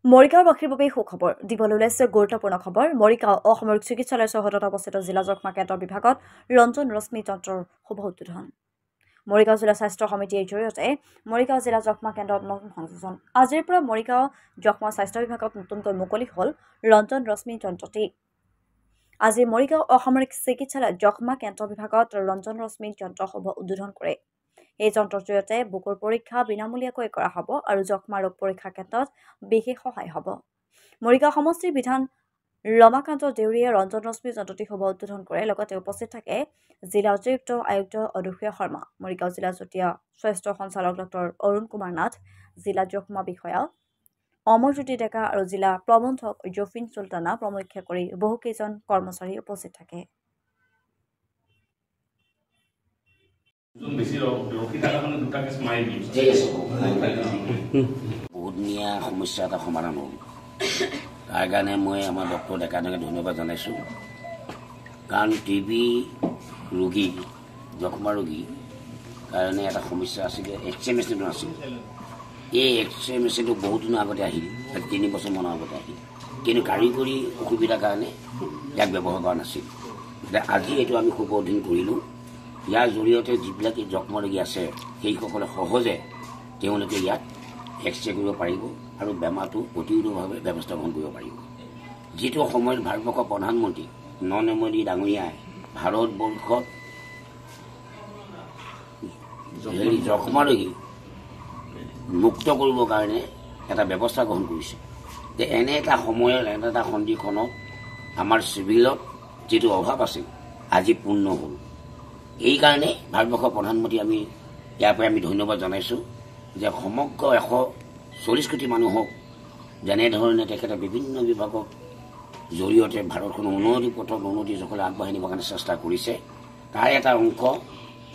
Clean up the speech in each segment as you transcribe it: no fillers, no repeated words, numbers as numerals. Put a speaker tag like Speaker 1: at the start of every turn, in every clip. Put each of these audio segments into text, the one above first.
Speaker 1: মৰিগাঁওৰ বাসীৰ বাবে সুখবৰ দিবলৈ ওলাইছে গুৰুত্বপূৰ্ণ খবৰ। মৰিগাঁও অসামৰিক চিকিৎসালয়ৰ চৌহদত অৱস্থিত জিলা যক্ষ্মা কেন্দ্ৰ বিভাগত ৰঞ্জন ৰশ্মি যন্ত্ৰৰ শুভ উদ্বোধন। মৰিগাঁও জিলা স্বাস্থ্য সমিতিৰ জৰিয়তে মৰিগাঁও জিলা যক্ষ্মা কেন্দ্ৰত নতুন সংযোজন। আজিৰ পৰা মৰিগাঁও যক্ষ্মা স্বাস্থ্য বিভাগত নতুনকৈ মুকলি হ'ল ৰঞ্জন ৰশ্মি যন্ত্ৰটি। আজি মৰিগাঁও অসামৰিক চিকিৎসালয়ত যক্ষ্মা কেন্দ্ৰ বিভাগত ৰঞ্জন ৰশ্মি যন্ত্ৰ শুভ উদ্বোধন কৰে। এই যন্ত্ৰৰ জৰিয়তে বুকুৰ পৰীক্ষা বিনামূলীয়াকৈ কৰা হ'ব আৰু যক্ষ্মা ৰোগ পৰীক্ষা ক্ষেত্ৰত বিশেষ সহায় হ'ব। মৰিগাঁও সমষ্টিৰ বিধান ৰমাকান্ত দেউৰীয়ে ৰঞ্জন ৰশ্মি যন্ত্ৰটি শুভ উদ্বোধন কৰে। লগতে উপস্থিত থাকে জিলা অতিৰিক্ত আয়ুক্ত অনুসূয়া শৰ্মা, মৰিগাঁও জিলা যুটীয়া স্বাস্থ্য সঞ্চালক ডক্টৰ অৰুণ কুমাৰ নাথ, জিলা যক্ষ্মা বিষয়া অমৰজ্যোতি ডেকা আৰু জিলা প্ৰবন্ধক জফিন চুলতানা প্ৰমুখ্যে কৰি বহুকেইজন কৰ্মচাৰী উপস্থিত থাকে।
Speaker 2: বহুদিনীয়া সমস্যা এটা সমাধান হ'ল। তাৰ কাৰণে মই আমাৰ ডক্টৰ ডেকাকে ধন্যবাদ জনাইছোঁ। কাৰণ টিবি ৰোগী, যক্ষ্মা ৰোগীৰ কাৰণে এটা সমস্যা আছিলে, এক্সৰে মেচিনটো নাছিল। এই এক্সৰে মেচিনটো বহুত দিনৰ আগতে আহিল, 3 বছৰমানৰ আগতে আহিল, কিন্তু কাৰিকৰী অসুবিধাৰ কাৰণে ইয়াক ব্যৱহাৰ কৰা নাছিল। আজি এইটো আমি শুভ উদ্বোধন কৰিলোঁ। ইয়াৰ জৰিয়তে যিবিলাক যক্ষ্মা ৰোগী আছে সেইসকলে সহজে তেওঁলোকে ইয়াত এক্সৰে কৰিব পাৰিব আৰু বেমাৰটো প্ৰতিৰোধকভাৱে ব্যৱস্থা গ্ৰহণ কৰিব পাৰিব। যিটো সময়ত ভাৰতবৰ্ষৰ প্ৰধানমন্ত্ৰী নৰেন্দ্ৰ মোদী ডাঙৰীয়াই ভাৰতবৰ্ষত যক্ষ্মা ৰোগী মুক্ত কৰিবৰ কাৰণে এটা ব্যৱস্থা গ্ৰহণ কৰিছে। যে এনে এটা সময়ত এনে এটা সন্ধিক্ষণত আমাৰ চিভিলত যিটো অভাৱ আছিল আজি পূৰ্ণ হ'ল। এইকাৰণে ভাৰতবৰ্ষৰ প্ৰধানমন্ত্ৰী আমি ইয়াৰ পৰাই আমি ধন্যবাদ জনাইছোঁ যে সমগ্ৰ 140 কোটি মানুহক যেনেধৰণে তেখেতে বিভিন্ন বিভাগৰ জৰিয়তে ভাৰতখনৰ উন্নতি পথত উন্নতি জখলে আগবাঢ়ি নিবৰ কাৰণে চেষ্টা কৰিছে। তাৰ এটা অংশ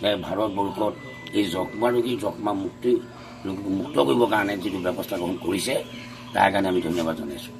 Speaker 2: যে ভাৰতবৰ্ষত এই যক্ষ্মা ৰোগী যক্ষ্মা মুক্ত কৰিবৰ কাৰণে যিটো ব্যৱস্থা গ্ৰহণ কৰিছে তাৰ কাৰণে আমি ধন্যবাদ জনাইছোঁ।